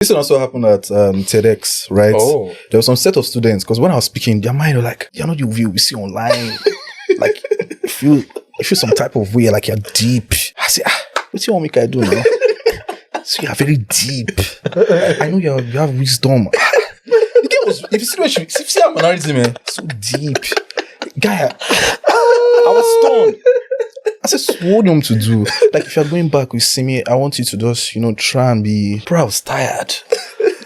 This also happened at TEDx, right? Oh. There was some set of students, because when I was speaking, their mind were like, you're not the view we see online. Like, you feel some type of way, like you're deep. I say, what do you want me to do now? So you're very deep. I know you have wisdom. The game was, if you see her mannerism, man, so deep. Guy, I was stunned. I said, what do you want to do? Like, if you're going back with Simi, I want you to just, try and be... Bro, I was tired.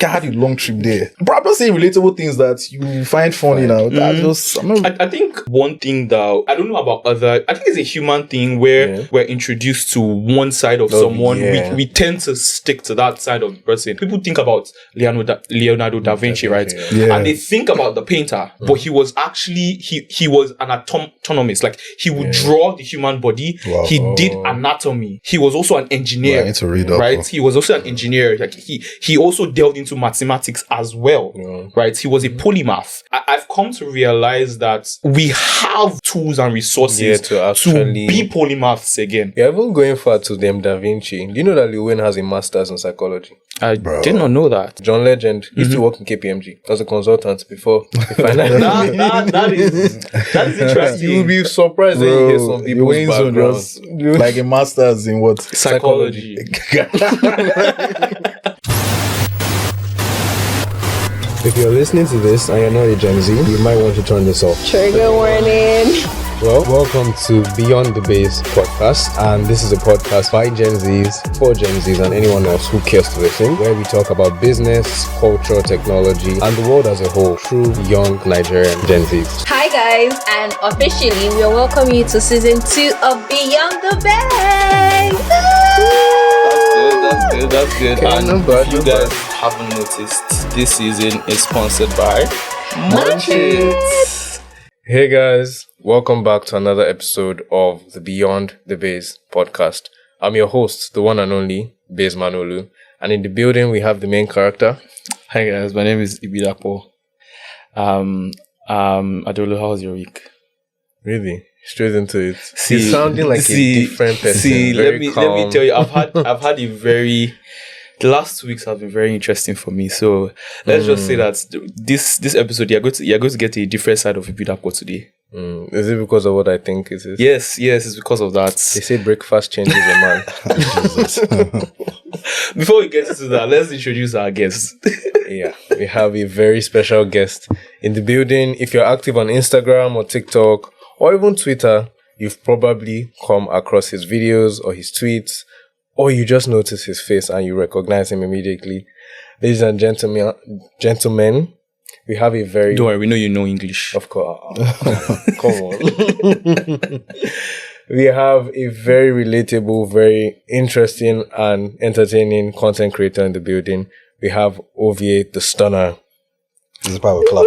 I had a long trip there. Bro, I'm not saying relatable things that you find funny now. I think one thing that I don't know about other, I think it's a human thing where we're introduced to one side of someone. Yeah. We tend to stick to that side of the person. People think about Leonardo da Vinci, right? Yeah. And they think about the painter, but he was actually he was an autonomist. Like, he would draw the human body. Wow. He did anatomy. He was also an engineer. I need to read up. Right? He was also an engineer. Like, he also delved into mathematics as well, right? He was a polymath. I've come to realize that we have tools and resources to be polymaths again. You're even going far to them Da Vinci. Do you know that Lil Wayne has a master's in psychology? I did not know that. John Legend used to work in KPMG as a consultant before. That is interesting. You'll be surprised when you hear some people's backgrounds. Like a master's in what? Psychology. If you're listening to this and you're not a Gen Z, you might want to turn this off. Trigger warning. Well, welcome to Beyond the Base podcast, and this is a podcast by Gen Zs, for Gen Zs, and anyone else who cares to listen, where we talk about business, culture, technology, and the world as a whole through young Nigerian Gen Zs. Hi guys, and officially we welcome you to season 2 of Beyond the Base. That's good. And if you guys haven't noticed, this season is sponsored by Munchies. Hey guys, welcome back to another episode of the Beyond the Base podcast. I'm your host, the one and only Base Manolu, and in the building we have the main character. Hi guys, my name is Ibidapo. Adolo, how was your week? Really? Straight into it. You're sounding like a different person. Let me tell you, I've had a very... The last 2 weeks have been very interesting for me. So let's just say that this episode, you're going to get a different side of Ibidapo today. Is it because of what I think it is? Yes, it's because of that. They say breakfast changes a man. Before we get into that, let's introduce our guest. Yeah, we have a very special guest in the building. If you're active on Instagram or TikTok or even Twitter, you've probably come across his videos or his tweets, or you just notice his face and you recognize him immediately. Ladies and gentlemen, we have a very... Don't worry, we know you know English. Of course. Come on. We have a very relatable, very interesting and entertaining content creator in the building. We have Ovie The Stunner. This is part of a clap.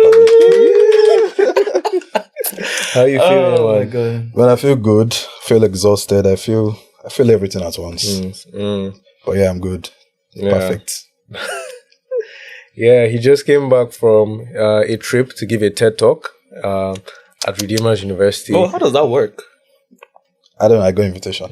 How are you feeling? Oh my God. Well, I feel good. I feel exhausted. I feel everything at once. But yeah, I'm good. Yeah. Perfect. Yeah, he just came back from a trip to give a TED Talk at Redeemers University. Oh, how does that work? I don't know. I got invitation.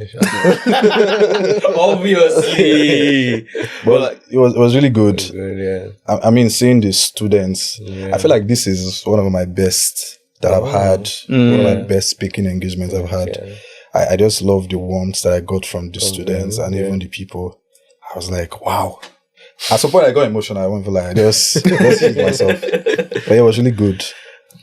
Obviously. But it was really good. Yeah. I mean, seeing the students, I feel like this is one of my best that I've had. One of my best speaking engagements I've had. Yeah. I just love the warmth that I got from the students and even the people. I was like, wow. At some point, I got emotional. I won't feel like I just hit myself. But it was really good.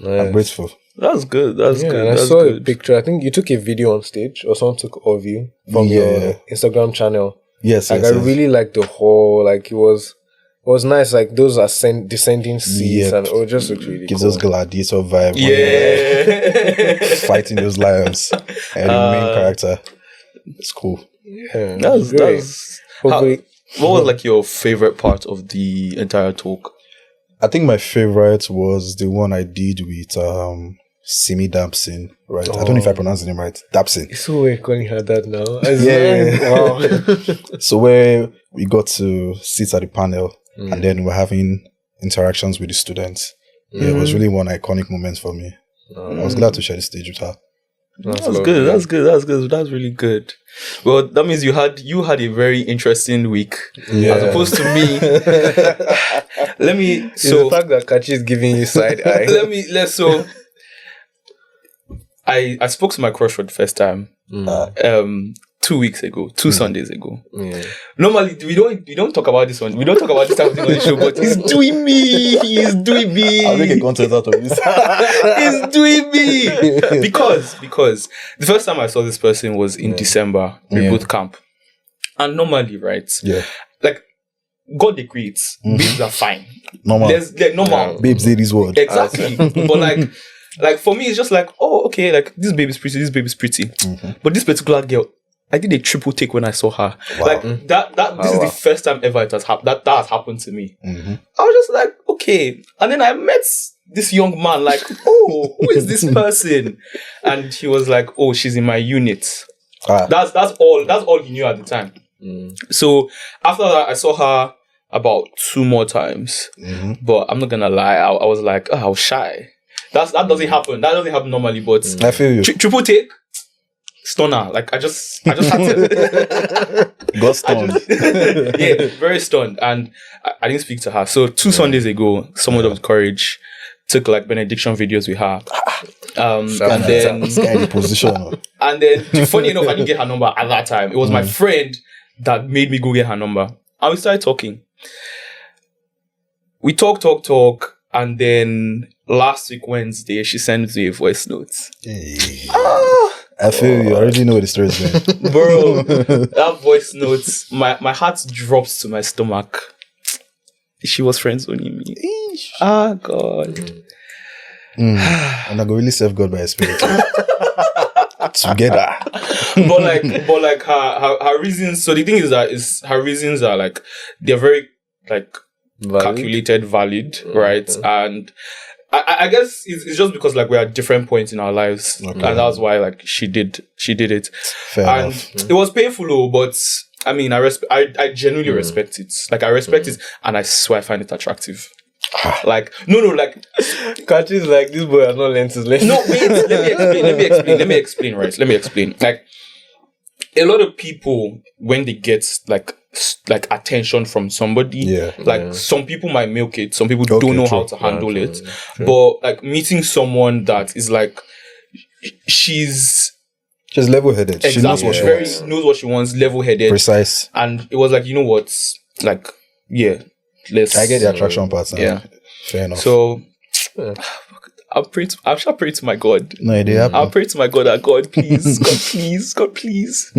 Nice. I'm grateful. That's good. That's good. And I saw a picture. I think you took a video on stage, or someone took of you from your Instagram channel. Yes, I really liked the whole. Like, it was nice. Like, those descending seas, and it just looked really gives cool. us gladiator vibe. Yeah. Fighting those lions and the main character. It's cool. Yeah, That's what was like your favorite part of the entire talk? I think my favorite was the one I did with Simi Dampson, right? I don't know if I pronounced the name right. Dampson. It's so weird calling her that now. Wow. So where we got to sit at the panel and then we're having interactions with the students. Yeah, it was really one iconic moment for me. I was glad to share the stage with her. That's good. That's good. That's good. That's really good. Well, that means you had a very interesting week, as opposed to me. The fact that Kachi is giving you side eye. I spoke to my crush for the first time 2 weeks ago, Sundays ago. Yeah. Normally we don't talk about this one. We don't talk about this type of thing on the show, but he's doing me. I'll make a content out of this. He's doing me. Because the first time I saw this person was in December, reboot camp. And normally, right? Yeah. Like God they creates. Babes are fine. Normal. They're normal. Babes say this word. Exactly. But like for me, it's just like, oh, okay, like this baby's pretty. Mm-hmm. But this particular girl, I did a triple take when I saw her. Wow. Like this is the first time ever it has happened. That has happened to me. Mm-hmm. I was just like, okay. And then I met this young man, like, oh, who is this person? And he was like, oh, she's in my unit. That's all he knew at the time. Mm. So after that, I saw her about 2 more times. Mm-hmm. But I'm not gonna lie, I was like, I was shy. That doesn't happen. That doesn't happen normally. But I feel you. Triple take, stunner. Like I just had to. Got stunned. Yeah, very stunned. And I didn't speak to her. So 2 Sundays ago, someone of courage took like benediction videos with her. And then position. And then funny enough, I didn't get her number at that time. It was my friend that made me go get her number. And we started talking. We talk, and then last week Wednesday, she sent me a voice note. Hey. I feel you. I already know where the story is going. Bro, that voice note, my heart drops to my stomach. She was friend-zoning me. God. And I go really serve God by His Spirit. Together. but like her reasons. So the thing is that her reasons are like they're very like calculated, valid, right? And I guess it's just because like we're at different points in our lives, and that's why like she did it. Fair enough. It was painful, though, but I mean, I genuinely respect it. Like I respect it, and I swear I find it attractive. Like no, like Kachi's like this boy has not learned his lesson. No, wait, let me explain. Right, let me explain. Like a lot of people when they get like attention from somebody, some people might milk it, some people don't know how to handle it. But like meeting someone that is like she's level-headed. Exactly. She knows what she wants. Knows what she wants, level-headed, precise. And it was like, you know what, like I get the attraction part. Fair enough. So I shall pray to my God. No idea. I'll pray to my God that God please. God please.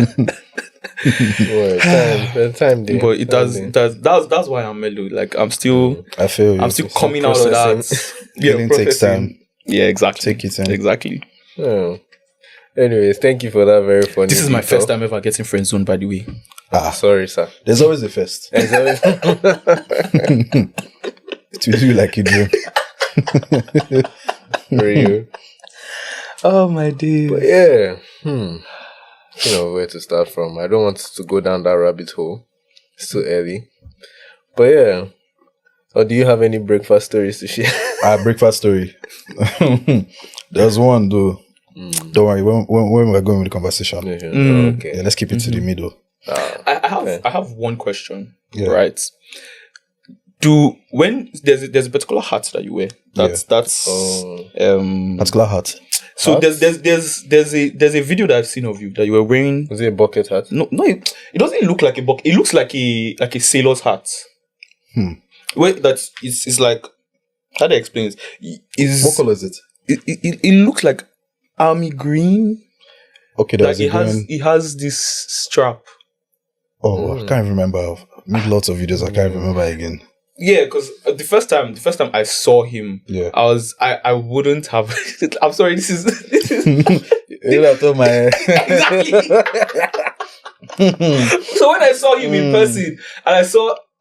Time day. But it does. That's why I'm mellow. Like I'm still. I feel. I'm still coming out of that. Healing takes time. Yeah, exactly. Take it in. Exactly. Oh. Anyways, thank you for that very funny. This is my first time ever getting friend zoned, by the way. Sorry, sir. There's always a first. To do like you do. For you. Oh my dear. But yeah. You know where to start from. I don't want to go down that rabbit hole. It's too early. But yeah. Or do you have any breakfast stories to share? Breakfast story. There's one though. Don't worry. When we're going with the conversation, okay. Yeah, let's keep it to the middle. I have one question. Yeah. Right. When there's a particular hat that you wear. That's particular hat. So there's a video that I've seen of you that you were wearing. Is it a bucket hat? No, it doesn't look like a bucket. It looks like a sailor's hat. Wait, it's like, how do I explain it? What color is it? It looks like army green. Okay, like it has this strap. Oh, I can't remember. I've made lots of videos. I can't remember again. Yeah, because the first time I saw him, I wouldn't have. I'm sorry. This is. You have told my. Exactly. So when I saw him in person, and I was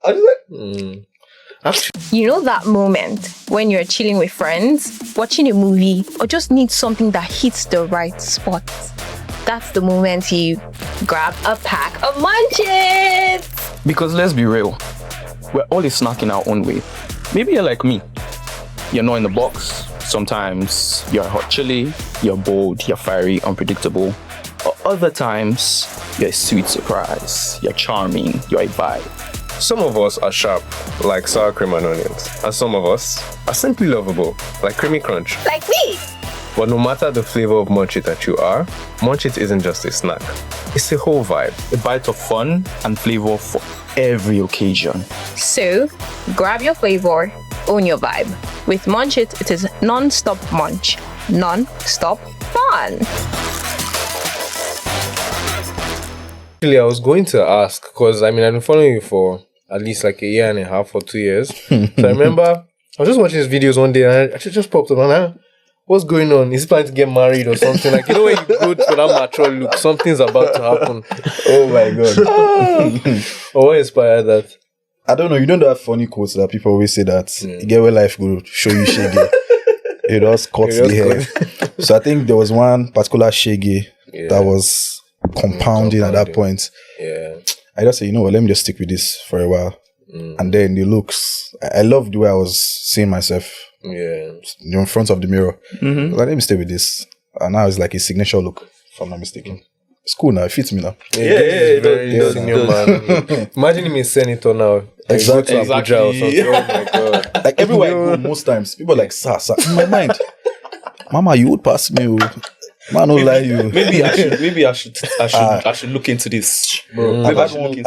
like. You know that moment when you're chilling with friends, watching a movie, or just need something that hits the right spot? That's the moment you grab a pack of munchies. Because let's be real, we're all a snack in our own way. Maybe you're like me. You're not in the box, Sometimes you're hot chili, you're bold, you're fiery, unpredictable. Or other times, you're a sweet surprise, you're charming, you're a vibe. Some of us are sharp, like sour cream and onions, and some of us are simply lovable, like creamy crunch. Like me. But no matter the flavor of Munchit that you are, Munchit isn't just a snack. It's a whole vibe. A bite of fun and flavor for every occasion. So, grab your flavor, own your vibe. With Munchit, it is non-stop munch, non-stop fun. Actually, I was going to ask, because I've been following you for at least like a year and a half or 2 years. So I remember, I was just watching his videos one day and I just popped up and what's going on? Is he planning to get married or something? Like, you know, when you go to that mature look, something's about to happen. Oh my God. Or what inspired that? I don't know. You know that funny quotes that people always say that you get where life will show you shaggy. It just cuts the hair. So I think there was one particular shaggy that was compounding at that point. Yeah. I just say, you know what, let me just stick with this for a while. And then the looks, I loved the way I was seeing myself. Yeah. In front of the mirror. Like, let me stay with this. And now it's like a signature look, if I'm not mistaken. It's cool now. It fits me now. Yeah, very senior man. Imagine him a senator now. Exactly. Like, Abuja or something. Oh my God. Like everywhere I go, most times, people are like, sir. In my mind, Mama, you would pass me. Man, don't lie you. Maybe I should look into this. Bro, I've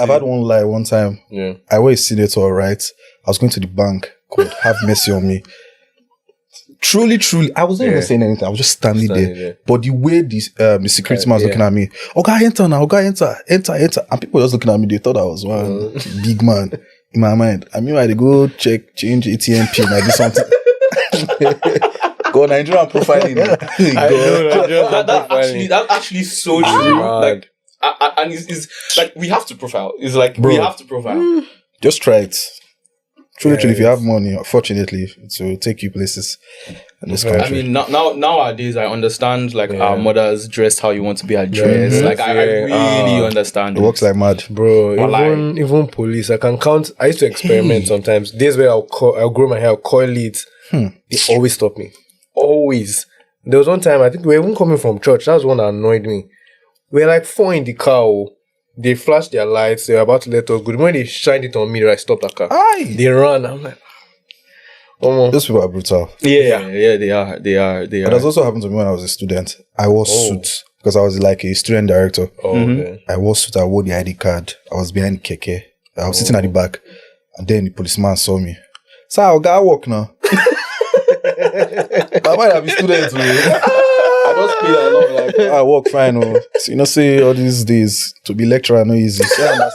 had one lie one time. Yeah. I was a senator, right? I was going to the bank. God have mercy on me. Truly, I wasn't even saying anything. I was just standing there. But the way the security man was looking at me, okay, enter now, okay, enter. And people were just looking at me, they thought I was one big man in my mind. I mean, I go change ATM pin, I do something. Go Nigerian profiling. That's actually so true. Like, and it's like we have to profile. It's like we have to profile. Just try it. Truly, if you have money, unfortunately, it will take you places in this country. I mean, nowadays, I understand, like, our mothers dressed how you want to be addressed. Like, I really understand it. Works like mad. Bro, even police, I can count. I used to experiment sometimes. Days where I'll grow my hair, I'll coil it. They always stop me. Always. There was one time, I think we were even coming from church. That was one that annoyed me. We were like 4 in the car. They flashed their lights. They were about to let us go. When they shined it on me, I stopped the car. They ran. I'm like, those people are brutal. Yeah, they are. But that's also happened to me when I was a student. I wore suits because I was like a student director. Okay. I wore suit. I wore the ID card. I was behind the keke. I was sitting at the back, and then the policeman saw me. So I gotta walk now. I might have a student. I just feel along like I walk fine. So, you know, say all these days to be lecturer no easy. So I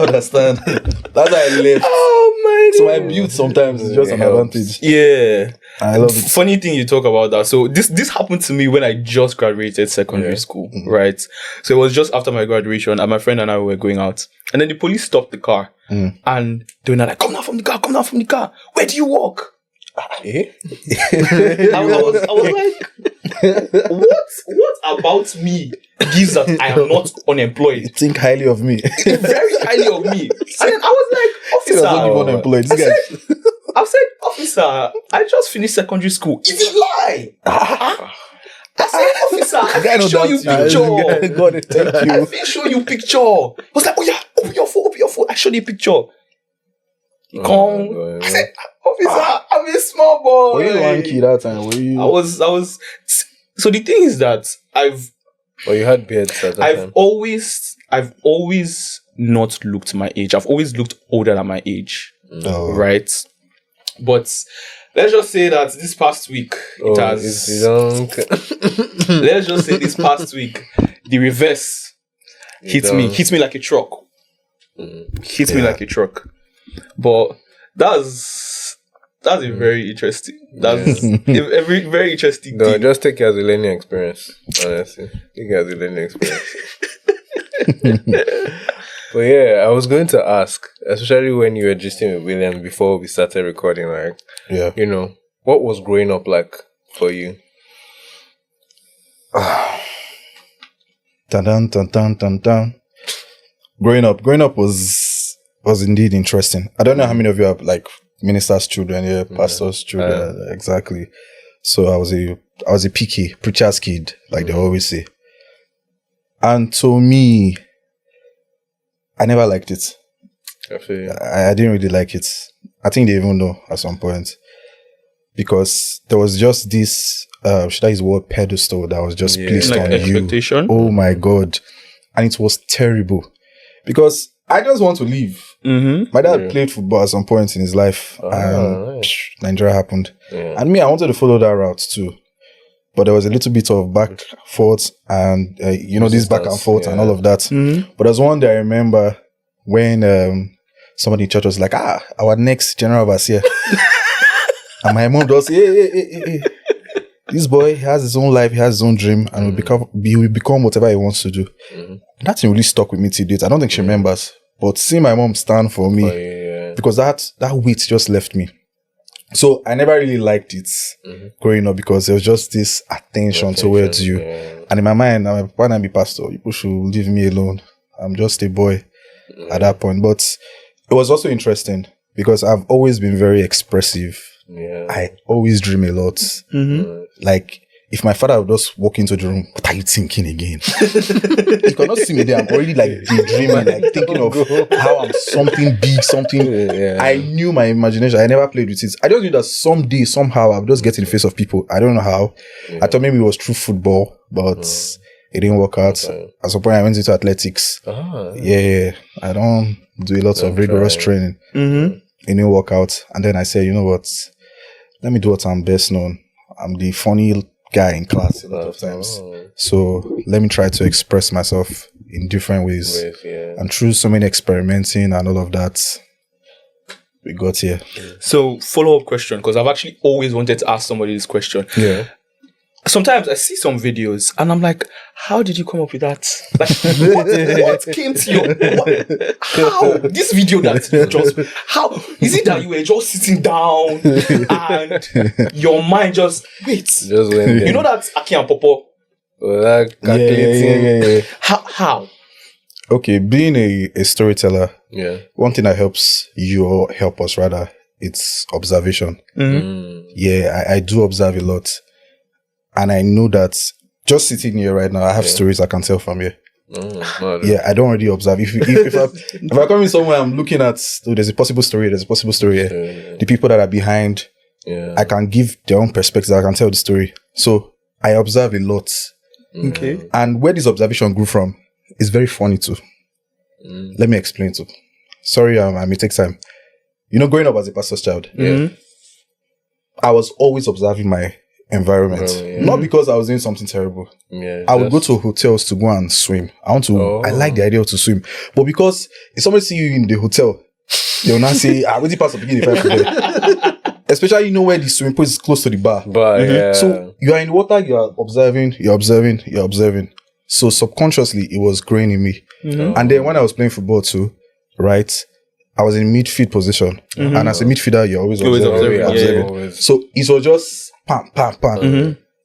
understand. That's why I left. Oh my God. So my build sometimes is just an advantage. Yeah. I love it. Funny thing you talk about that. So this happened to me when I just graduated secondary school, right? So it was just after my graduation, and my friend and I were going out, and then the police stopped the car, and they were like, "Come down from the car. Where do you walk?" I was like, what about me gives that I am not unemployed? You think highly of me. Very highly of me. And then I was like, officer. Unemployed. I said, officer, I just finished secondary school. It's a lie. I said, officer, I can show you picture. God, thank you. I can show you picture. I was like, oh yeah, open your phone. I showed you a picture. He come. I said, officer, I'm a small boy. Were you one kid that time? Were you? I was. So the thing is that you had beards at that time. I've always not looked my age. I've always looked older than my age. Right? But let's just say that this past week it has. Let's just say this past week the reverse hit me like a truck. Hit me like a truck. But that's a very interesting. That's a very interesting thing. Just take it as a learning experience. Honestly, take it as a learning experience. But yeah, I was going to ask, especially when you were gisting with William before we started recording, like, you know, what was growing up like for you? Dun, dun, dun, dun, dun. Growing up was indeed interesting. I don't know how many of you have like Ministers' children, pastors' children, exactly. So I was a picky preacher's kid, like they always say. And to me, I never liked it. I didn't really like it. I think they even know at some point. Because there was just this, should I use the word pedestal that was just placed like on expectation? you. Oh my God. And it was terrible. Because I just want to leave. My dad played football at some point in his life. And Nigeria happened. And me, I wanted to follow that route too. But there was a little bit of back forth and, this back and forth and all of that. But there was one day I remember when somebody in church was like, our next general overseer. And my mom does, hey. This boy has his own life, he has his own dream, and he will become whatever he wants to do. That thing really stuck with me till date. I don't think she remembers. But seeing my mom stand for me, because that weight just left me. So I never really liked it growing up because there was just this attention towards you. And in my mind, I'm a I be pastor, people should leave me alone. I'm just a boy at that point. But it was also interesting because I've always been very expressive. I always dream a lot. Like, if my father would just walk into the room, what are you thinking again? You cannot see me there. I'm already like daydreaming, like thinking of how I'm something big, something. I knew my imagination. I never played with it. I just knew that someday, somehow, I'll just get in the face of people. I don't know how. I thought maybe it was through football, but it didn't work out. At some point, I went into athletics. I don't do a lot of rigorous training. It didn't work out. And then I said, you know what? Let me do what I'm best known. I'm the funny guy in class a lot of times. So let me try to express myself in different ways. And through so many experimenting and all of that, we got here. So, follow-up question, because I've actually always wanted to ask somebody this question. Sometimes I see some videos and I'm like, how did you come up with that? Like, what came to you? How? This video that you just, how? Is it that you were just sitting down and your mind just, wait. Just went You know that Aki and Popo? Yeah. How? Okay, being a storyteller, one thing that helps you or help us rather, it's observation. I do observe a lot. And I know that just sitting here right now, I have stories I can tell from here. I don't really observe. If I come in somewhere, I'm looking at, there's a possible story here. The people that are behind, I can give their own perspective. I can tell the story. So I observe a lot. Okay. And where this observation grew from is very funny too. Let me explain too. Sorry, I may take time. Growing up as a pastor's child, I was always observing my environment. Not because I was doing something terrible. I would go to hotels to go and swim. I like the idea to swim. But because if somebody see you in the hotel, they will not say, where's the pastor begin the fire? Especially where the swimming pool is close to the bar. So you are in the water, you are observing. So subconsciously it was growing in me. And then when I was playing football too, right, I was in midfield position. And as a midfielder, you're always observing. So it was just pam.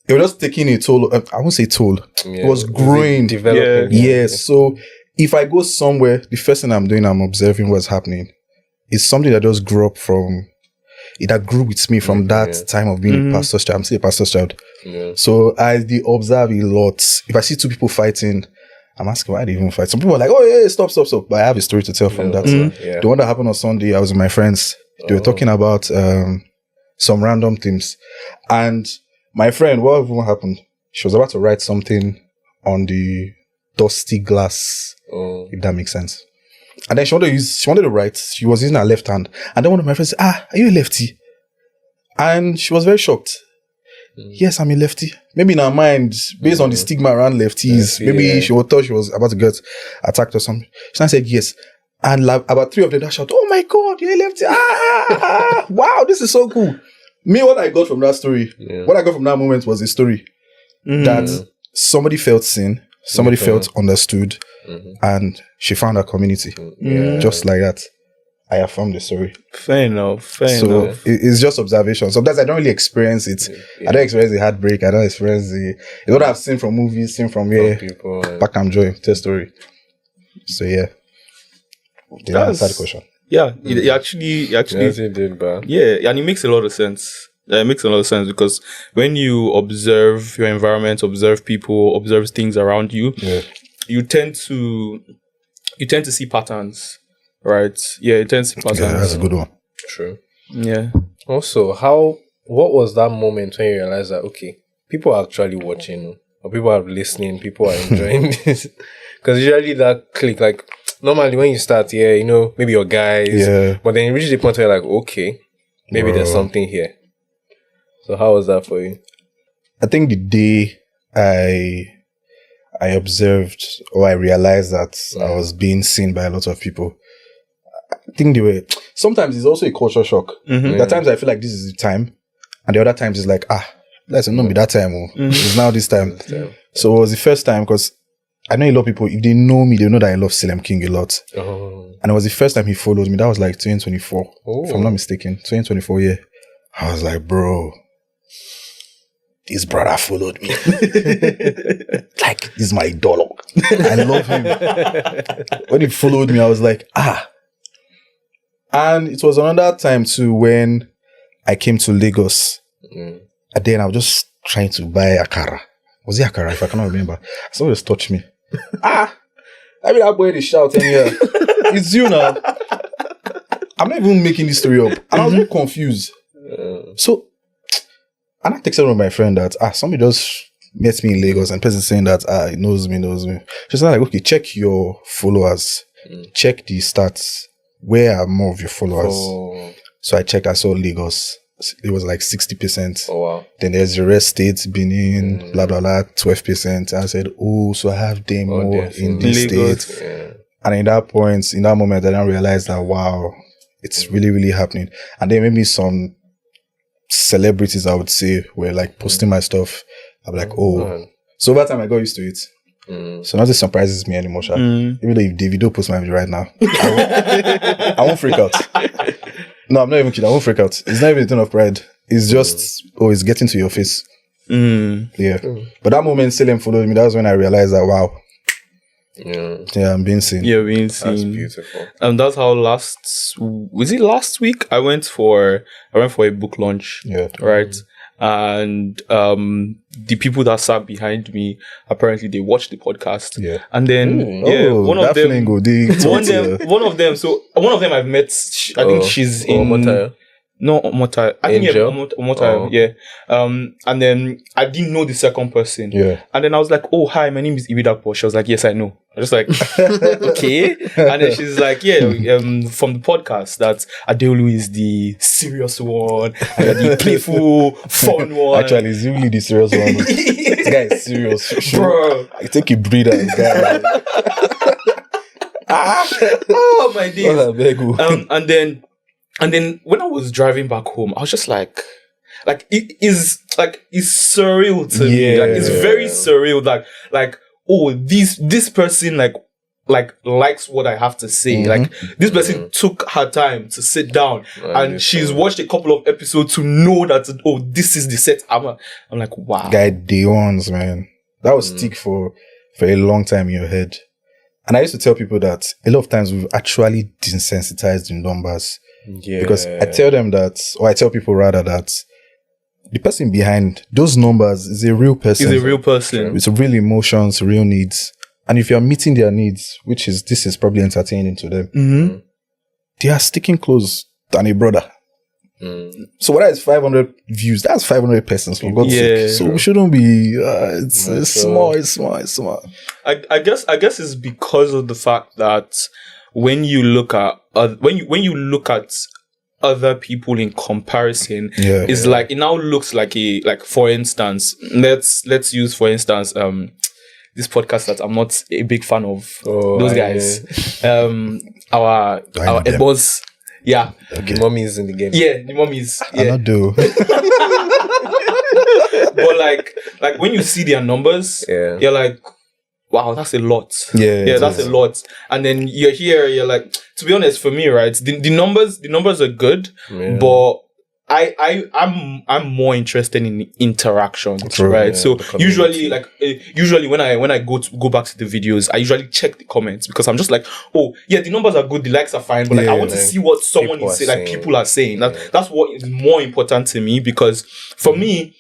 It was just taking a toll. I won't say toll. It was growing. Developing. So if I go somewhere, the first thing I'm doing, I'm observing what's happening. It's something that just grew up from, that grew with me from that time of being a pastor's child. I'm still a pastor's child. So I observe a lot. If I see two people fighting, I'm asking why they even fight. Some people are like, oh yeah, stop. But I have a story to tell from that. The one that happened on Sunday, I was with my friends. They were talking about some random things. And my friend, what even happened? She was about to write something on the dusty glass, if that makes sense. And then she wanted to write. She was using her left hand. And then one of my friends said, are you a lefty? And she was very shocked. Yes, I'm a lefty. Maybe in her mind, based on the stigma around lefties, maybe she thought she was about to get attacked or something. She said yes. And about 3 of them shout, oh my God, you're a lefty. Wow, this is so cool. Me, what I got from that story, what I got from that moment was a story that somebody felt seen, somebody felt understood, and she found her community. Just like that. I affirm the story. Fair enough. It's just observation. Sometimes I don't really experience it. I don't experience the heartbreak. I don't experience it's what I've seen from movies, seen from people. Back and joy, tell story. So yeah. Did I answer the question? Yeah, it actually did, but yeah, and it makes a lot of sense. It makes a lot of sense because when you observe your environment, observe people, observe things around you, you tend to see patterns, right? Yeah, you tend to see patterns. Yeah, that's a good one. true. Yeah. Also, what was that moment when you realized that okay, people are actually watching, or people are listening, people are enjoying this? Because usually that click, like normally when you start, maybe your guys, but then you reach the point where you're like, okay, maybe there's something here. So how was that for you? I think the day I observed or I realized that I was being seen by a lot of people, I think sometimes it's also a culture shock. Mm-hmm. There are times I feel like this is the time, and the other times it's like, let's not be that time. It's now this time. So it was the first time because I know a lot of people, if they know me, they know that I love Salem King a lot. Oh. And it was the first time he followed me. That was like 2024, if I'm not mistaken. 2024, yeah. I was like, bro, this brother followed me. Like, this is my idol. I love him. When he followed me, I was like, And it was another time too when I came to Lagos. And then I was just trying to buy akara. Was it akara? If I cannot remember. Someone just touched me. I mean, that boy is shouting here. It's you now. I'm not even making this story up. And I was really confused. So, and I texted one of my friend that somebody just met me in Lagos and person saying that he knows me. She's like, okay, check your followers. Check the stats. Where are more of your followers? So I checked, I saw Lagos. It was like 60%. Oh wow. Then there's the rest states, Benin, blah blah blah, 12%. I said, so I have them more in these states. Yeah. And in that moment, I didn't realize that wow, it's really, really happening. And then maybe some celebrities, I would say, were like posting my stuff. I'm like, So over time I got used to it. So nothing surprises me anymore. Even though if Davido posts my video right now, I won't freak out. No, I'm not even kidding. I won't freak out. It's not even a thing of pride. It's just, it's getting to your face. Yeah. But that moment, Salem followed me. That was when I realized that, wow. Yeah, I'm being seen. Yeah, being seen. That's beautiful. And that's how last week? I went for a book launch. Yeah. Right. And the people that sat behind me, apparently they watched the podcast. Yeah. And then one of them I've met. I think she's in Omota. No, Omota. I think Omota. Yeah. And then I didn't know the second person. Yeah. And then I was like, "Oh, hi, my name is Ovie Dakpo." She was like, "Yes, I know." I was just like, "Okay." And then she's like, "Yeah, from the podcast that Adeolu is the serious one, and you're the playful, fun one." Actually, it's really the serious one. This guy is serious, bro. I take a breather, this guy. Oh my days. And then when I was driving back home, I was just like it's surreal to me. Like it's very surreal. Like this person likes what I have to say. Like this person took her time to sit down and she's watched a couple of episodes to know that this is the set. I'm like, wow. Guy, day ones, man. That will stick for a long time in your head. And I used to tell people that a lot of times we've actually desensitized the numbers. Yeah. Because I tell people rather that the person behind those numbers is a real person. Is a real person. With real emotions, real needs. And if you're meeting their needs, this is probably entertaining to them, they are sticking close than a brother. So whether it's 500 views, that's 500 persons for God's sake. So we shouldn't be. It's small. I guess it's because of the fact that when you look at other people in comparison, it's like it now looks like for instance, let's use for instance this podcast that I'm not a big fan of. Those guys, our boss. Yeah. Okay. The mummies in the game. Yeah, the mummies. Yeah. I not do. But like when you see their numbers, you're like, wow, that's a lot. Yeah, that's a lot. And then you're like, to be honest, for me, right, the numbers are good, but I'm more interested in interactions, True. right? Yeah, so the community. usually when I go back to the videos, I usually check the comments because I'm just like, oh yeah, the numbers are good, the likes are fine, but like I want to see what someone people is are saying, like saying. people are saying. That's what is more important to me, because for me,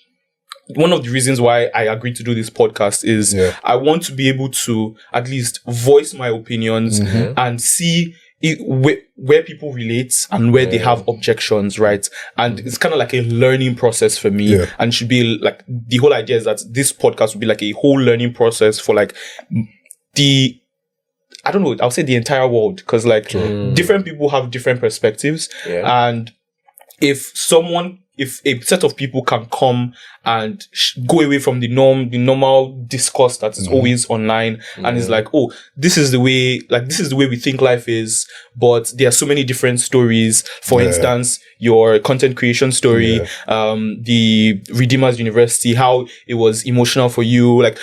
one of the reasons why I agreed to do this podcast is I want to be able to at least voice my opinions and see where people relate and where they have objections, right? And it's kind of like a learning process for me, and should be like, the whole idea is that this podcast will be like a whole learning process for like I don't know, I'll say the entire world, because like different people have different perspectives, and if a set of people can come and go away from the normal discourse that is always online, and is like, oh, this is the way we think life is, but there are so many different stories. For instance, your content creation story, the Redeemers University, how it was emotional for you. Like,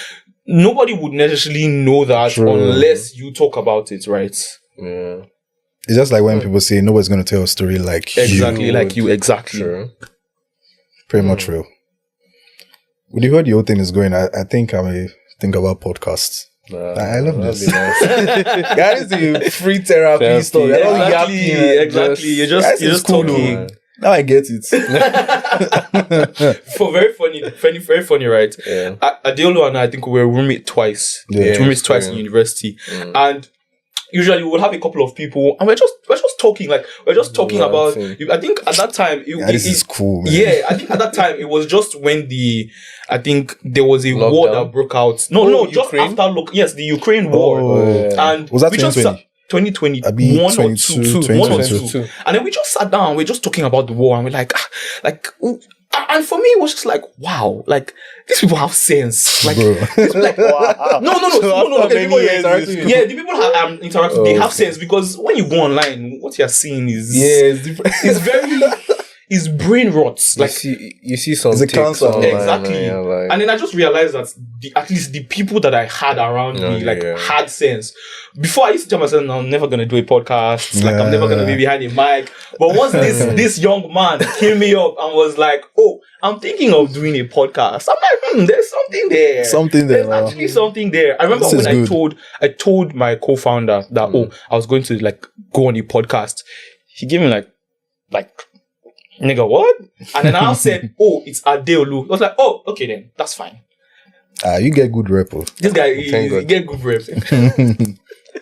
nobody would necessarily know that unless you talk about it, right? Yeah. It's just like when people say nobody's going to tell a story like exactly you. like you. Exactly. True. Pretty much real. When you heard the whole thing is going, I think I may think about podcasts. I love this. Guys, the free therapy story. Exactly. You're just cool, talking. Now I get it. For very funny, right? Yeah. Adeolu and I think we were roommates twice. Roommates twice in university, and usually we would have a couple of people, and we're just talking. Like, we're just talking about. I think at that time, this is cool, man. Yeah, I think at that time it was just when I think there was a war that broke out. No, just after the Ukraine war, and was that 2020? 2020, one or two. And then we just sat down, we're just talking about the war, and we're like, and for me, it was just like, wow, like, these people have sense. Like, like wow. No. The people have interacting, they have sense, because when you go online, what you're seeing is it's very it's brain rots. Like, you see some it's a cancer online, exactly. And then I just realized that at least the people that I had around me had sense. Before, I used to tell myself, no, I'm never gonna do a podcast. Like, I'm never gonna be behind a mic. But once this young man came me up and was like, oh, I'm thinking of doing a podcast, I'm like, there's something there. There's actually something there. I remember when I told my co-founder that I was going to like go on a podcast. He gave me like nigga, what? And then I said, oh, it's Adeolu. I was like, oh, okay then, that's fine. You get good rep. This guy, he get good rep.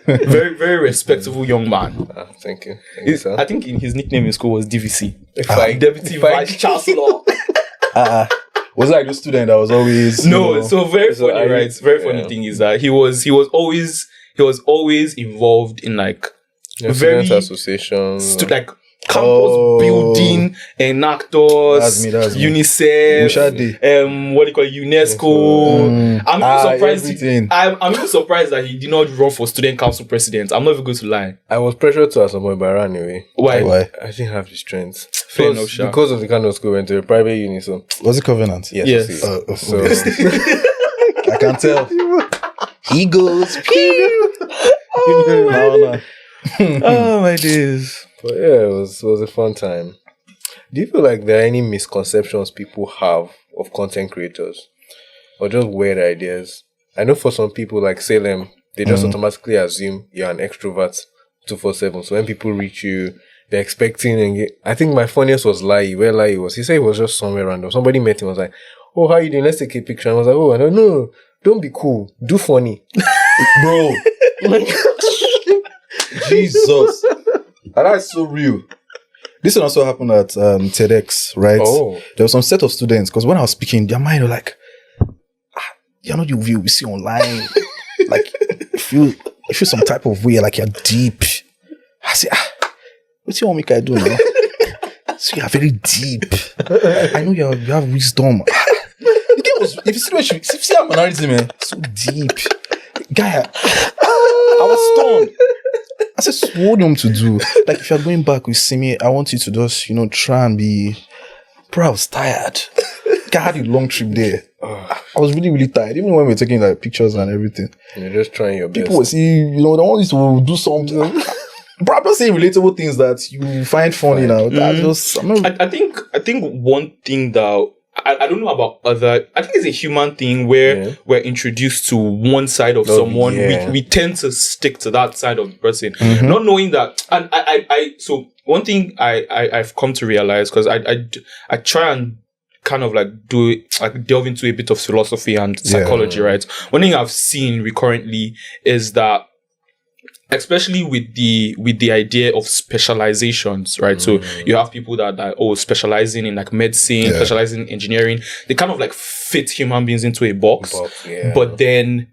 Very, very respectable young man. Thank you. I think his nickname in school was DVC. Deputy Vice Chancellor. Was like the student that was always no. So very funny, right? Very funny thing is that he was always involved in like very associations, like campus building, enactors, that's me. UNICEF, what do you call it, UNESCO. I'm even surprised that he did not run for student council president. I'm not even going to lie. I was pressured to at some point, but I ran away. Why? I didn't have the strength. Fair enough, sure. Because of the kind of school we went to, a private uni. So was it Covenant? Yes. So I can tell. He goes. Oh my days. But yeah, it was a fun time. Do you feel like there are any misconceptions people have of content creators, or just weird ideas? I know for some people, like Salem, they just automatically assume you're an extrovert 247. So when people reach you, they're expecting. I think my funniest was Lai. Where Lai was, he said he was just somewhere random. Somebody met him, was like, "Oh, how you doing? Let's take a picture." And I was like, "Oh, I don't know. Don't be cool. Do funny, bro." Jesus. And that's so real. This one also happened at TEDx, right? Oh. There was some set of students, because when I was speaking, their mind were like, you're not the view we see online. Like, you feel some type of way, like you're deep. I say, what do you want me to do now? So you're very deep. I know you have wisdom. The thing was, if you see how mannerism, man, so deep. Guy, I was stunned. I said, what do you want to do? Like, if you're going back with Simi, I want you to just, try and be... Bro, I was tired. I had a long trip there. I was really, really tired. Even when we were taking like pictures and everything. You're just trying your best. People would see, they want you to do something. Bro, I'm not saying relatable things that you find funny now. I think one thing that I don't know about other. I think it's a human thing where we're introduced to one side of someone. Yeah. We tend to stick to that side of the person, not knowing that. And so one thing I've come to realize, because I try and kind of like delve into a bit of philosophy and psychology, right? One thing I've seen recurrently is that, especially with the idea of specializations, right? So you have people that are specializing in like medicine, specializing in engineering. They kind of like fit human beings into a box. But then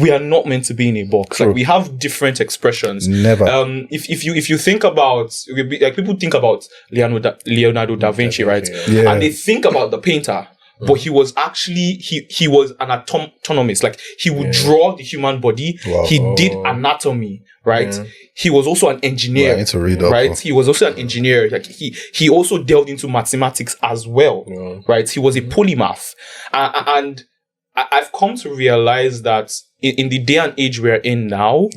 we are not meant to be in a box. True. Like, we have different expressions. Never. If you think about, like, people think about Leonardo da Vinci, right? Yeah. And they think about the painter. But he was actually, he was an autonomist. Like, he would draw the human body. Wow. He did anatomy, right? He was also an engineer. I need to read up. Right? He was also an engineer. Like, he also delved into mathematics as well. Right? He was a polymath. And I've come to realize that in the day and age we're in now,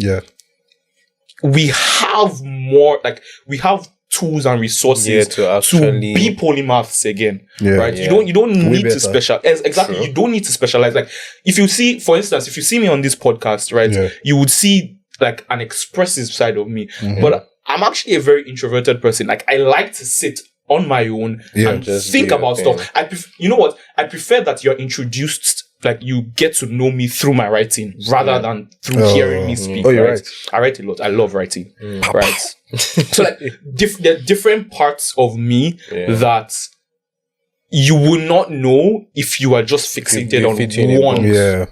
we have more, like, we have tools and resources to be polymaths again, right? You don't need to specialize. Exactly. True. You don't need to specialize. Like, if you see, for instance, if you see me on this podcast, right, you would see like an expressive side of me, but I'm actually a very introverted person. Like, I like to sit on my own and think about stuff. You know what? I prefer that you're introduced, like, you get to know me through my writing rather than through hearing me speak. Right? I write a lot. I love writing. Right. So, like, there are different parts of me that you will not know if you are just fixated on one. Yeah.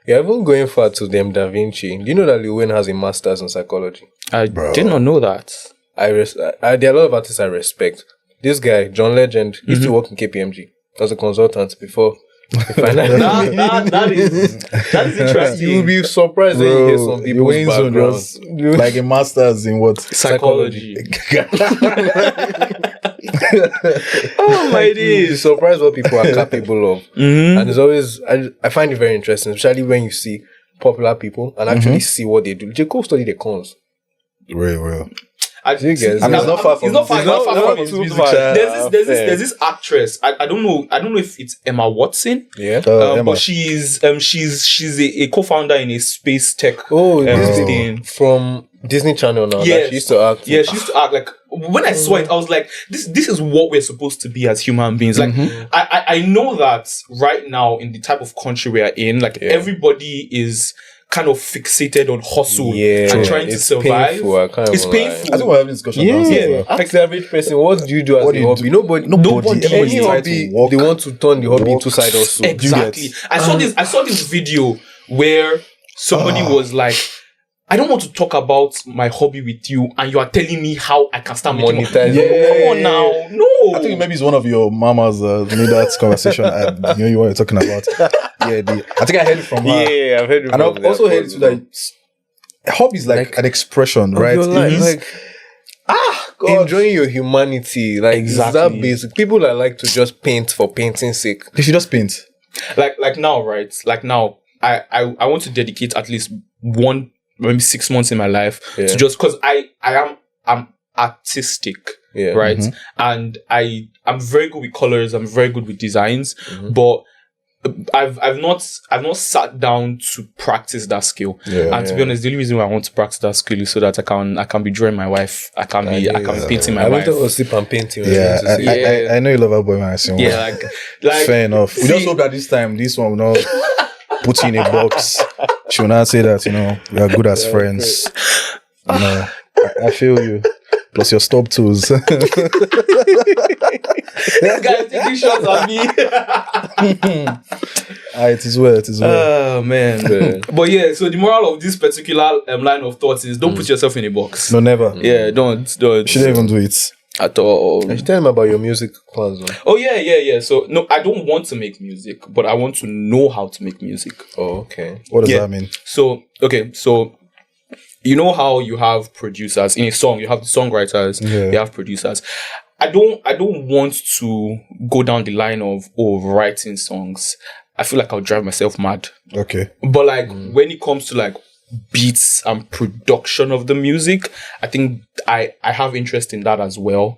You're even going far to them Da Vinci. Do you know that Lil Wayne has a master's in psychology? I did not know that. There are a lot of artists I respect. This guy, John Legend, used to work in KPMG as a consultant before. That is interesting. You'll be surprised when you hear some people's backgrounds. Like a master's in what? Psychology. Oh my days! You're surprised what people are capable of. And it's always, I find it very interesting, especially when you see popular people and actually see what they do. Just go study the cons. Real. It's not far from There's this actress. I don't know if it's Emma Watson. Emma. But she's a co-founder in a space tech thing from Disney Channel now. Yes. She used to act. Yeah, she used to act. Like, when I saw it, I was like, this is what we're supposed to be as human beings. Like, I know that right now in the type of country we are in, like, everybody is kind of fixated on hustle and trying to survive. It's painful. I think we're having a discussion now. Ask the average person, what do you do as a hobby? Nobody. Any hobby, they want to turn the hobby into side hustle. Exactly. I saw this video where somebody was like, I don't want to talk about my hobby with you, and you are telling me how I can start monetizing. Come on now. No. I think maybe it's one of your mamas made that conversation. You know what you're talking about. I think I heard it from her. Yeah, I've heard it from her. And I've also heard it too, like, hobby is like an expression, right? God. Enjoying your humanity. Like, exactly. That basic. People that like to just paint for painting's sake. They should just paint. Like now, right? Like now, I want to dedicate at least maybe 6 months in my life to just, because I'm artistic, right? And I'm very good with colors, I'm very good with designs, but I've not sat down to practice that skill. And to be honest, the only reason why I want to practice that skill is so that I can be drawing my wife, I can be painting my wife. I want to sleep and painting. I know you love her boy when I see one. Like fair enough. We just hope that this one will not put you in a box. She will not say that, we are good as friends. I feel you. Plus your stub toes. This guy is taking shots at me. It is well. Oh, man. But yeah, so the moral of this particular line of thoughts is don't put yourself in a box. No, never. Yeah, don't. You shouldn't even do it. At all. I should tell him about your music plans. Oh, yeah. So, no, I don't want to make music, but I want to know how to make music. Oh, okay. What does that mean? So, you know how you have producers in a song, you have the songwriters, you have producers. I don't want to go down the line of writing songs. I feel like I'll drive myself mad. Okay. But like when it comes to like beats and production of the music. I think I have interest in that as well.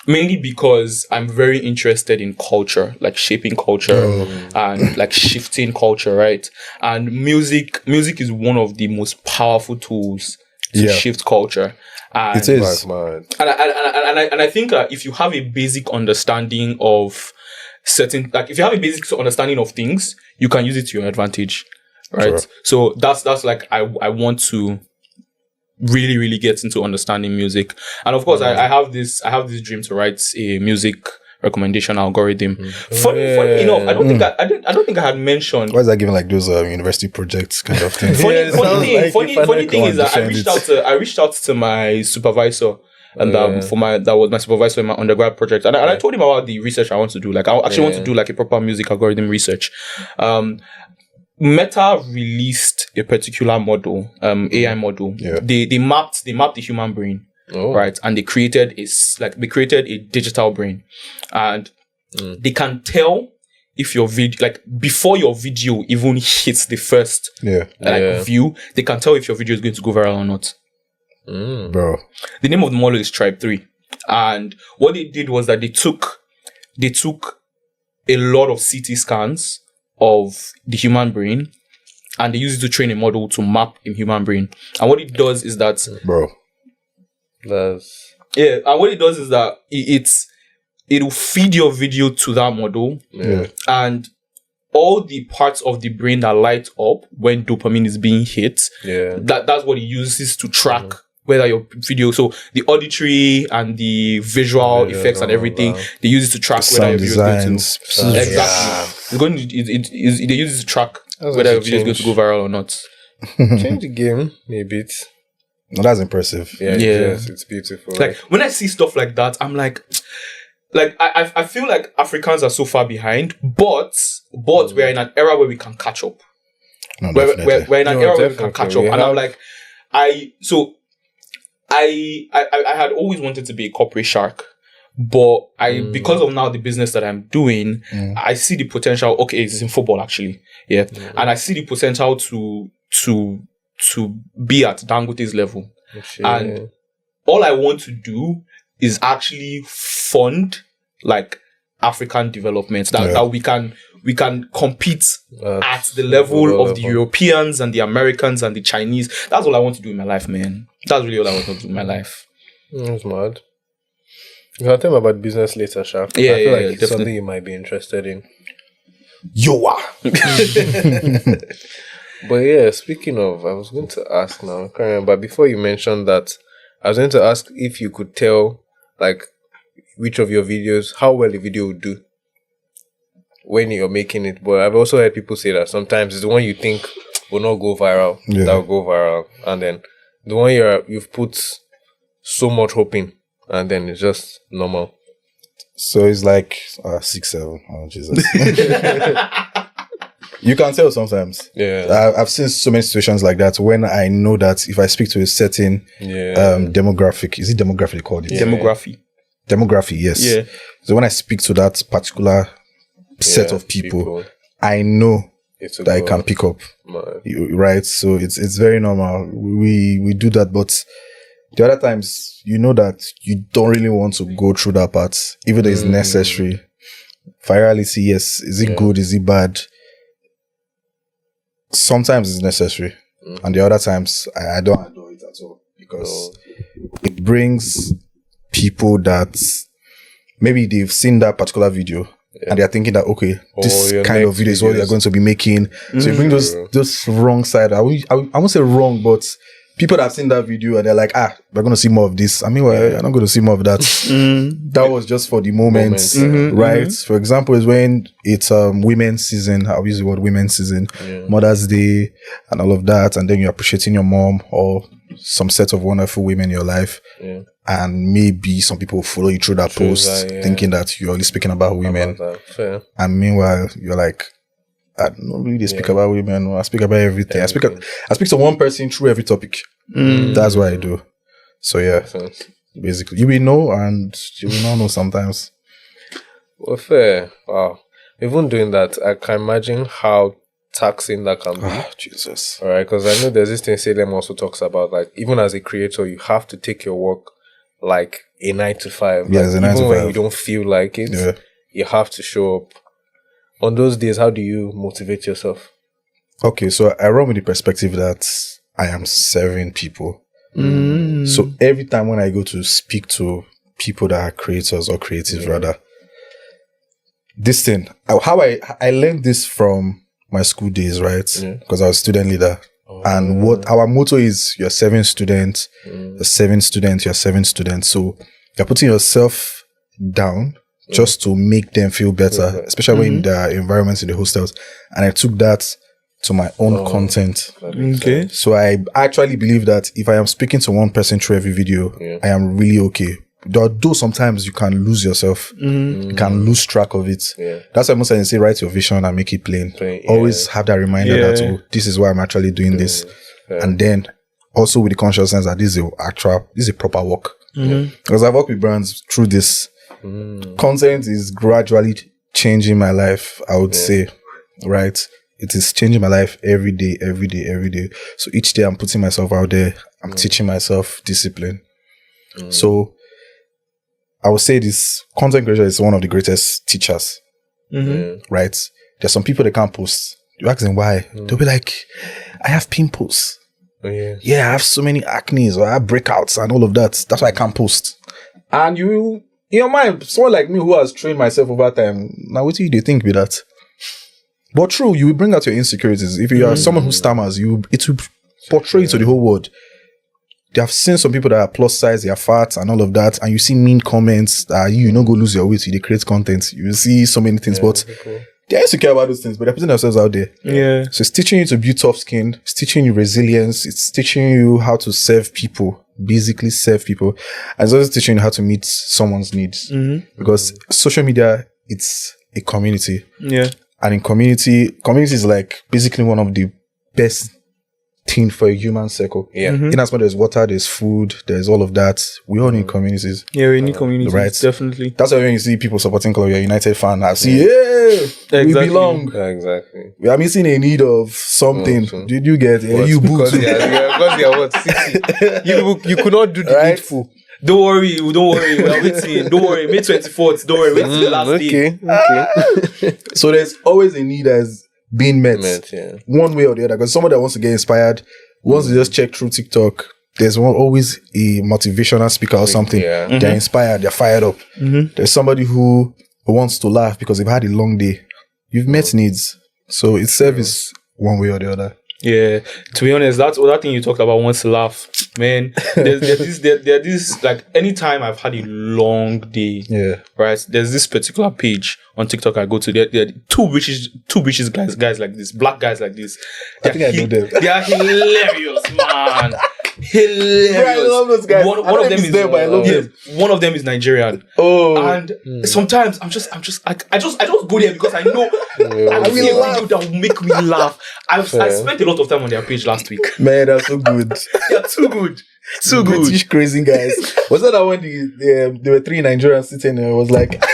Mainly because I'm very interested in culture, like shaping culture and like shifting culture, right? And music is one of the most powerful tools to shift culture. And it is. And I think if you have a basic understanding of certain, like if you have a basic understanding of things, you can use it to your advantage, right? Sure. So that's like I want to really, really get into understanding music. And of course, I have this dream to write a music recommendation algorithm. Funny enough, I don't think I had mentioned. Why is that giving like those university projects kind of thing? Funny thing is that I reached out to my supervisor. And that was my supervisor in my undergrad project. And I told him about the research I want to do. Like, I actually want to do like a proper music algorithm research. Meta released a particular model, AI model. Yeah. They mapped the human brain, right? And they created a digital brain, and they can tell if your video, like before your video even hits the first view, they can tell if your video is going to go viral or not. Bro, the name of the model is Tribe 3, and what they did was that they took a lot of CT scans of the human brain, and they use it to train a model to map a human brain. And what it does is that, and what it does is that it'll feed your video to that model, and all the parts of the brain that light up when dopamine is being hit, that's what it uses to track whether your video, so the auditory and the visual effects and everything, they use it to track whether your video is going to they use it to track whether your video is going to go viral or not. Change the game a bit. No, that's impressive. Yes, it's beautiful. Like when I see stuff like that, I'm like I feel like Africans are so far behind, but we're in an era where we can catch up. No, we're in an era where we can catch up, and I'm like, I had always wanted to be a corporate shark, but because of now the business that I'm doing, I see the potential. Okay, it's in football actually, and I see the potential to be at Dangote's level, and all I want to do is actually fund like African development that we can compete at the level of the Europeans and the Americans and the Chinese. That's all I want to do in my life, man. That's really all I want to do in my life. That's mad. I'll tell me about business later, Sha. I feel like it's something you might be interested in. But yeah, speaking of, I was going to ask now, I can't remember, before you mentioned that, I was going to ask if you could tell, like, which of your videos, how well the video would do when you're making it. But I've also heard people say that sometimes it's the one you think will not go viral, that will go viral. And then the one you've put so much hope in, and then it's just normal. So it's like 6, 7. Oh, Jesus. You can tell sometimes. Yeah. I've seen so many situations like that when I know that if I speak to a certain demographic, is it demographic called it? Demography, yes. Yeah. So when I speak to that particular set of people, I know that I can pick up. Right? So it's very normal. We do that, but the other times, you know that you don't really want to go through that part, even though it's necessary. Virality, yes. Is it good? Is it bad? Sometimes it's necessary. And the other times, I don't adore it at all. Because it brings people that maybe they've seen that particular video and they're thinking that, okay, this kind of video is what they're going to be making. So you bring those wrong side. I won't say wrong, but people that have seen that video and they're like, we're going to see more of this. I mean, well, I'm not going to see more of that. That was just for the moment, right? For example, is when it's women's season. I'll use the word women's season, Mother's Day and all of that. And then you're appreciating your mom or some set of wonderful women in your life. And maybe some people follow you through that post thinking that you're only speaking about women. And meanwhile, you're like, I don't really speak about women. I speak about everything. I speak to one person through every topic. That's what I do. So basically, you will know and you will not know sometimes. Well, fair. Wow. Even doing that, I can imagine how taxing that can be. Oh, Jesus. All right, because I know there's this thing Salem also talks about, like, even as a creator, you have to take your work like a 9 to 5. Yeah, like, it's a 9 to even when 5. you don't feel like it, you have to show up. On those days, how do you motivate yourself? Okay, so I run with the perspective that I am serving people. So every time when I go to speak to people that are creators or creatives, rather, this thing, how I learned this from my school days, right? Because I was student leader. And what our motto is, you're serving students, you're serving students, you're serving students. So you're putting yourself down just to make them feel better, especially when the environments in the hostels. And I took that to my own content. Okay. So I actually believe that if I am speaking to one person through every video, I am really okay. Though sometimes you can lose yourself, you can lose track of it. That's why most times I say write your vision and make it plain. Always have that reminder that, oh, this is why I'm actually doing this. And then also with the consciousness that this is a proper work. Because I've worked with brands through this. Content is gradually changing my life, I would say, right? It is changing my life every day. So each day I'm putting myself out there. I'm teaching myself discipline. So I would say this content creation is one of the greatest teachers, right? There's some people that can't post. You ask them why. They'll be like, I have pimples. I have so many acne or I have breakouts and all of that. That's why I can't post. And you, in your mind, someone like me who has trained myself over time, now what do you think with that? But true, you will bring out your insecurities. If you are someone who stammers, it will portray to the whole world. They have seen some people that are plus size, they are fat and all of that, and you see mean comments that you go lose your weight, they create content. You see so many things, but they're insecure about those things, but they're putting themselves out there. So it's teaching you to build tough skin, it's teaching you resilience, it's teaching you how to serve people, basically serve people, and it's also teaching you how to meet someone's needs. Because social media, it's a community. And in community is like basically one of the best thing for a human circle. In as much as water, there's food, there's all of that. We all need communities. We need communities, right? Definitely. That's why when you see people supporting club, you're a United fan, I see, we belong. Exactly. We are missing a need of something. Did you get you boots? Because they are what? City. You could not do the needful. Don't worry. We're waiting. Don't worry. May 24th. Don't worry. Wait till the last day. Okay. So there's always a need as being met one way or the other. Because someone that wants to get inspired, wants to just check through TikTok, there's always a motivational speaker or something. They're inspired. They're fired up. There's somebody who wants to laugh because they've had a long day. You've met needs. So it's service one way or the other. To be honest, that's that thing you talked about, wants to laugh, man. There's this like anytime I've had a long day, right? There's this particular page on TikTok I go to. There are two British guys like this, black guys like this. I think I know them. They are hilarious, man. Hilarious. Bro, I love those guys. One of them is there, but I love them. One of them is Nigerian. And sometimes I just go there because I know I will see a video that will make me laugh. I spent a lot of time on their page last week. Man, they're so good. They're too good. Too good. British crazy guys. Was that when there were 3 Nigerians sitting there? It was like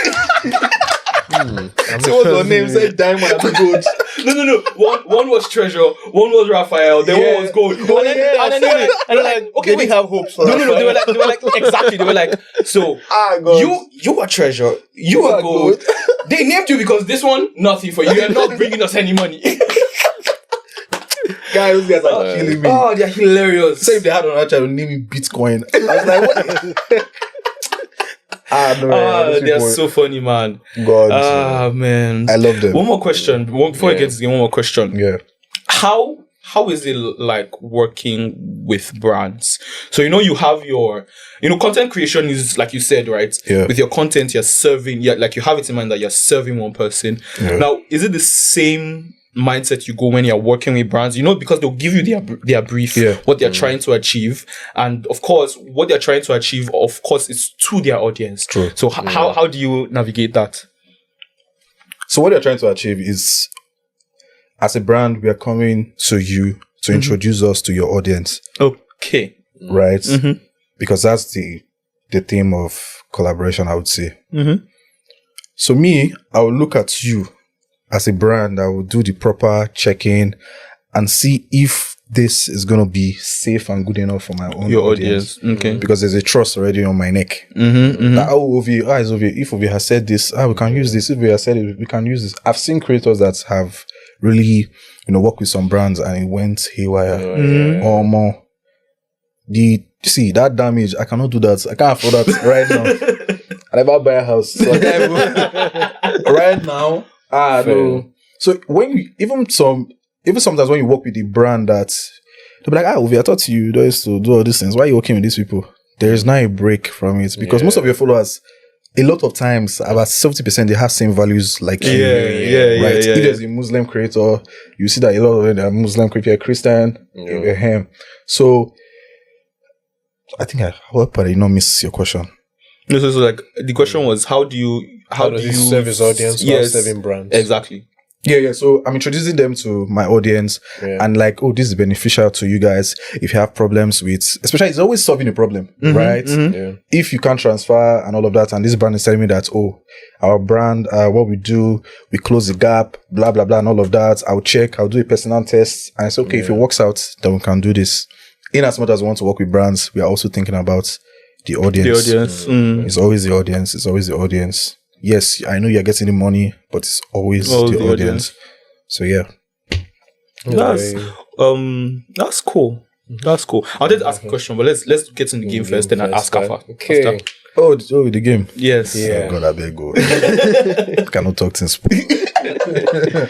so what's your name? Said Diamond and Gold. No. One was Treasure, one was Raphael, then one was Gold. And then they were like, okay, we have hopes for No. They were like, exactly. They were like, so you are Treasure, you are Gold. They named you because this one, nothing for you. You're not bringing us any money. Guys, those guys are killing me. Oh, they're hilarious. Say if they had on to name me Bitcoin. I was like, what? They're so funny, man. God. Man. I love them. One more question. Before I get to the game, one more question. Yeah. How is it like working with brands? So, you have your, content creation is like you said, right? Yeah. With your content, you're serving, like you have it in mind that you're serving one person. Yeah. Now, is it the same mindset you go when you're working with brands, because they'll give you their brief, what they're trying to achieve, and of course what they're trying to achieve, of course, is to their audience. True. So how do you navigate that? So what they're trying to achieve is, as a brand, we are coming to you to introduce us to your audience. Okay. Right? Because that's the theme of collaboration, I would say. So me, I will look at you as a brand, I will do the proper check-in and see if this is going to be safe and good enough for my own audience. Okay. Because there's a trust already on my neck. That, is Ovie. If Ovie has said this, we can use this. If Ovie has said it, we can use this. I've seen creators that have really, worked with some brands and it went haywire. Or more. See, that damage, I cannot do that. I can't afford that right now. I never buy a house. So I can't even, right now. No. So when you, even sometimes when you work with the brand that they'll be like, Ovie, I thought you used to do all these things. Why are you working with these people? There is not a break from it because most of your followers, a lot of times, about 70%, they have same values like you. Right? If there's a Muslim creator, you see that a lot of them are Muslim creator, you're Christian, you're him. So I think I hope I did not miss your question. No, so like the question was, how do you serve his audience while serving brands? Exactly. Yeah. So I'm introducing them to my audience and like, this is beneficial to you guys. If you have problems with, especially it's always solving a problem, right? Yeah. If you can't transfer and all of that, and this brand is telling me that, our brand, what we do, we close the gap, blah, blah, blah, and all of that. I'll check, I'll do a personal test. And it's okay. If it works out, then we can do this. In as much as we want to work with brands, we are also thinking about the audience. It's always the audience. Yes, I know you're getting the money, but it's always the audience. So yeah. That's cool. That's cool. I'll just ask a question, but let's get in the game first, then I'll ask Alpha. Okay. After. The game. Yes. Yeah. Oh God, I beg go. I cannot talk since. Alright,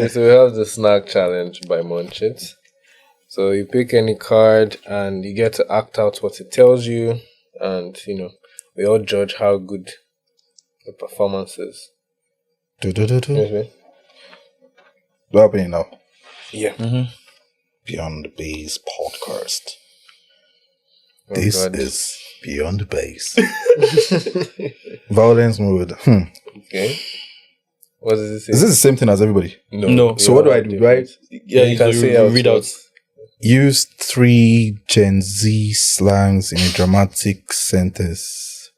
so we have the snack challenge by Munch It. So you pick any card and you get to act out what it tells you, and we all judge how good the performance is. Do I happening now? Yeah. Beyond the Base podcast. This is Beyond the Base. Violence mode. Okay. What does it say? Is this the same thing as everybody? No. So what do I do, right? Yeah, you can say read out. Use 3 Gen Z slangs in a dramatic sentence.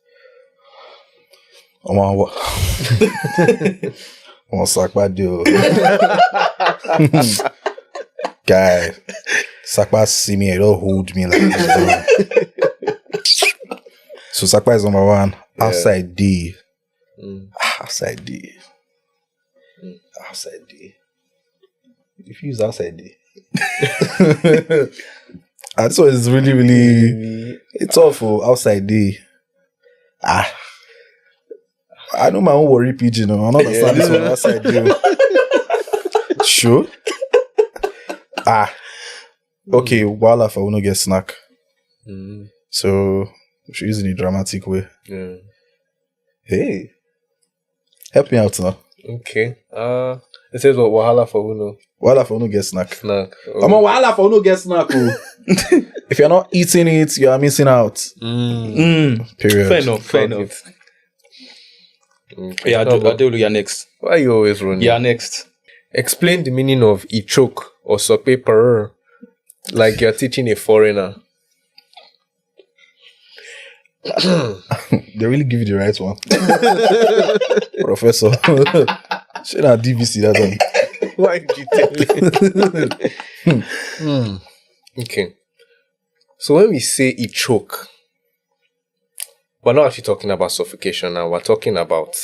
What? Sakpa deal. Guy, Sakpa see me, it don't hold me like this. So Sakpa is number 1. Outside D. Outside D. Outside D. If you use outside D. This one is really, really, it's awful. Outside D. I know my own worry pigeon. I don't understand this one. Outside D. Sure. Okay. While I will not get snack. So we should use it in a dramatic way. Yeah. Hey, help me out now. Okay. It says what wahala for uno. Wahala for uno get snack. Snack. I'm on wahala for uno get snack. If you're not eating it, you are missing out. Period. Fair enough. Okay. Yeah, Adelu, you're next. Why are you always running? Yeah, next. Explain the meaning of ichok or sopeper, like you're teaching a foreigner. They really give you the right one. Professor. Should have DVC that one. Why did you tell me? Okay. So when we say ichok, we're not actually talking about suffocation now. We're talking about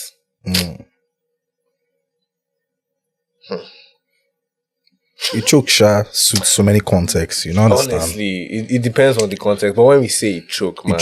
Ichok suits so many contexts, you know, understand? Honestly, it depends on the context. But when we say ichok, man,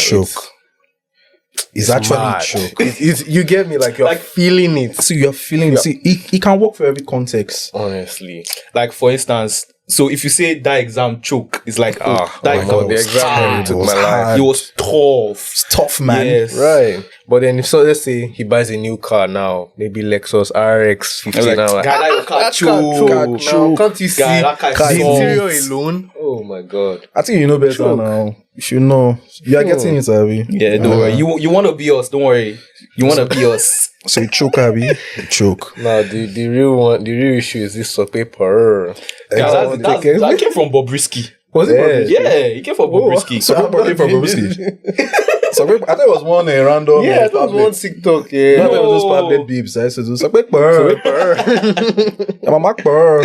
it's actually choke. You get me? Like you're feeling it. So you're feeling it. See, it can work for every context. Honestly. Like for instance, so if you say that exam choke, it's like that exam the exam took my life. It was tough. It's tough, man. Yes. Right. But then if let's say he buys a new car now, maybe Lexus RX 50 now. That car choke. Can't you see the interior alone? Oh my God. I think you know better now. You should know. You are getting it, Abby. Yeah, don't worry. You want to be us, don't worry. You want to be us. So you choke, Abby. You choke. Now the real issue is this paper. That came from Bobrisky. Was it Bobrisky? Yeah, he came for Bobrisky. So Bobrisky came from Bobrisky. So I thought it was one random. Yeah, I thought it was one TikTok. No, Yeah. I thought it was just tablet beeps. I said, "So I'm a Mac Burr."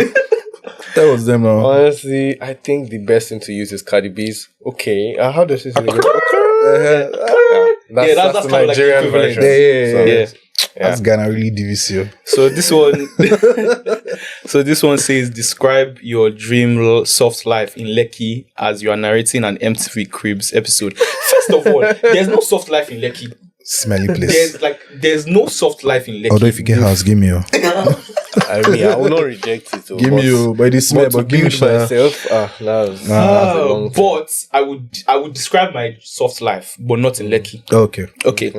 That was them now. Honestly, I think the best thing to use is Cardi B's. Okay, how does this? That's That's the kind of like the Nigerian equivalent. version. Yeah. That's Ghana really divisive. So this one says, describe your dream soft life in Lekki as you are narrating an MTV Cribs episode. First of all, there's no soft life in Lekki. Smelly place. There's no soft life in Lekki. Although if you get house, give me your. I mean, I will not reject it. Give me your. But it smell. But give me myself. That's a long thing. But I would describe my soft life, but not in Lekki. Okay. Okay.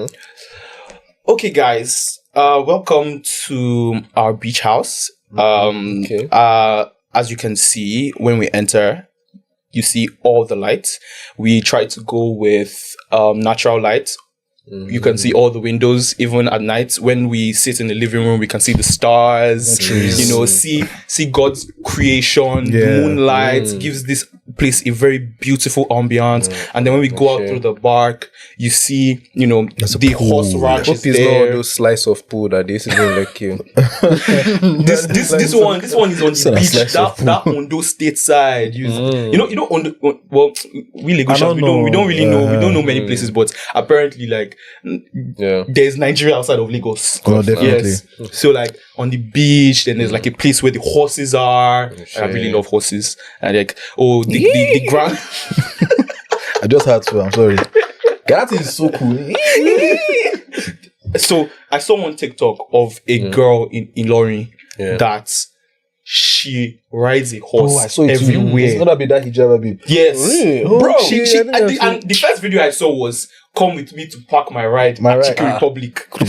Okay, guys. Welcome to our beach house. As you can see, when we enter, you see all the lights. We try to go with natural light. You can see all the windows, even at night. When we sit in the living room, we can see the stars. Trees. You know, see God's creation. Yeah. Moonlight gives this place a very beautiful ambiance. And then when we go out through the park, you see, you know, the horse ranch is Hope it's not all there. those slice of food that this is in Lekki. This one is on the beach. slice of That Ondo state side. You know, well, we Lagosians, we don't really know. We don't know many places, but apparently, like, there's Nigeria outside of Lagos. Oh, definitely. Yes. So, like, on the beach, then there's like a place where the horses are. I really love horses. And like, the ground. I just had to. I'm sorry. That is so cool. So I saw one TikTok of a girl in Lorry that she rides a horse I saw it too. everywhere. It's not that big that hijab babe. Yes, Really? bro. Oh, She, shit, I didn't and the first video I saw was "Come with me to park my ride at ride. Chicken Republic." Do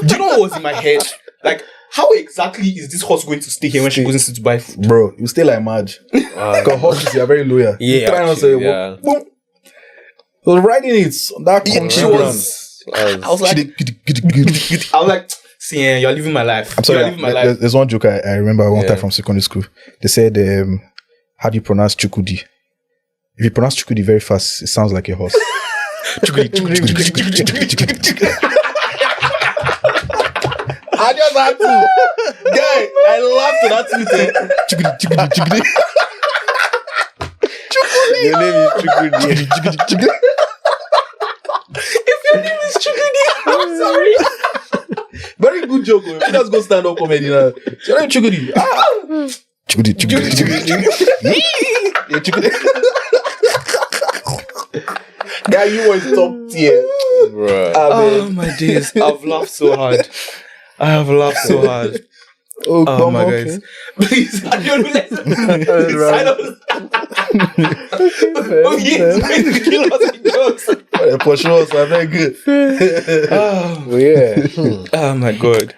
you know what was in my head? Like, how exactly is this horse going to stay here when she goes into to buy food? Bro, you stay like mad. Because horses are very loyal. Yeah, Try not to actually, say, boom. So riding it on that country She ground. was. I was like, see, you're living my life. I'm sorry. You're living my life. There's one joke I remember one time from secondary school. They said, how do you pronounce Chukudi? If you pronounce Chukudi very fast, it sounds like a horse. I just had to. Guy, I laughed at that tweet. Chukudi. Your name is Chukudi. If your name is Chukudi, I'm sorry. Very good joke. Let's go stand up comedy now. Your name Chukudi. Chukudi. Yeah, Chukudi. Guy, you was top tier. Bruh. Oh my days. I've laughed so hard. I have laughed so hard. Oh my guys. Please, I don't know. Oh yes, kill us with jokes. For sure, so very good. Oh my god.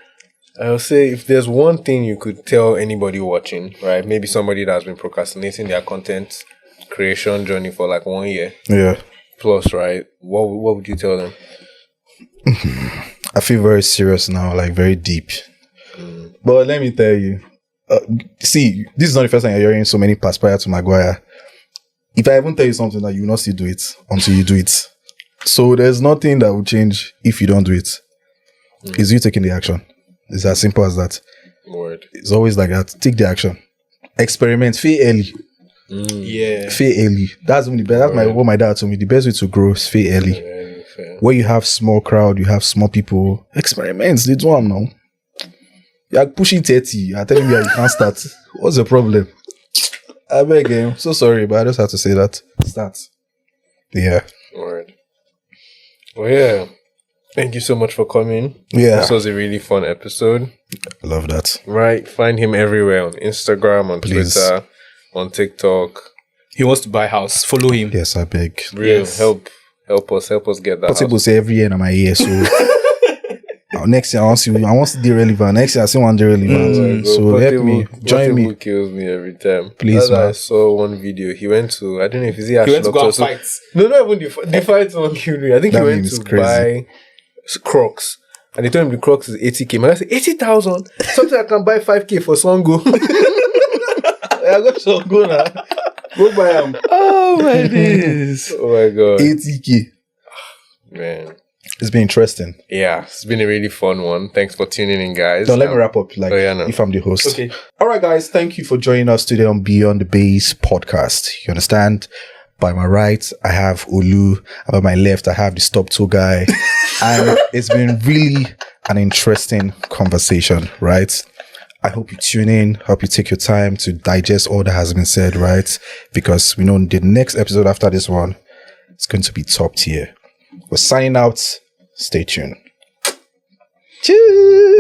I'll say if there's one thing you could tell anybody watching, right? Maybe somebody that's been procrastinating their content creation journey for like 1 year. Yeah. Plus, right? What would you tell them? I feel very serious now, like very deep. But let me tell you, see, this is not the first time you're hearing so many perspire to Maguire. If I even tell you something that you will not still do it until you do it. So there's nothing that will change if you don't do it. It's you taking the action. It's as simple as that. Word. It's always like that. Take the action. Experiment. Fail early. Yeah. Fail early. That's only that's what my dad told me. The best way to grow is fail early. Where you have small crowd, you have small people. Experiments. They do them now. You're pushing 30. You're telling me you can't start. What's the problem? I beg you. So sorry, but I just have to say that. Start. Yeah. Word. Well, yeah. Thank you so much for coming. Yeah. This was a really fun episode. I love that. Right. Find him everywhere on Instagram, on Please. Twitter, on TikTok. He wants to buy a house. Follow him. Yes, I beg. Real. Yes. Help us get that Possible house. say every year in my ear, so next year I want to be relevant. Next year I still want to be relevant. So help me, join me. Kills me every time. Please, man. I man. saw one video. He went to, I don't know if he's He went to go and so, fight. No, not even the fight one killed me. I think That he went meme is to crazy. buy Crocs. And they told him the Crocs is 80k. Man, I said 80,000. Something I can buy 5k for Songo. I got Songo now. Go buy them. Oh my days. Oh my god. 80K. Man. It's been interesting. Yeah, it's been a really fun one. Thanks for tuning in, guys. So let me wrap up if I'm the host. Okay. All right, guys. Thank you for joining us today on Beyond the Base podcast. You understand? By my right, I have Olu. And by my left, I have the Stop Tour guy. And it's been really an interesting conversation, right? I hope you tune in. Hope you take your time to digest all that has been said, right? Because we know the next episode after this one, it's going to be top tier. We're signing out. Stay tuned. Cheers.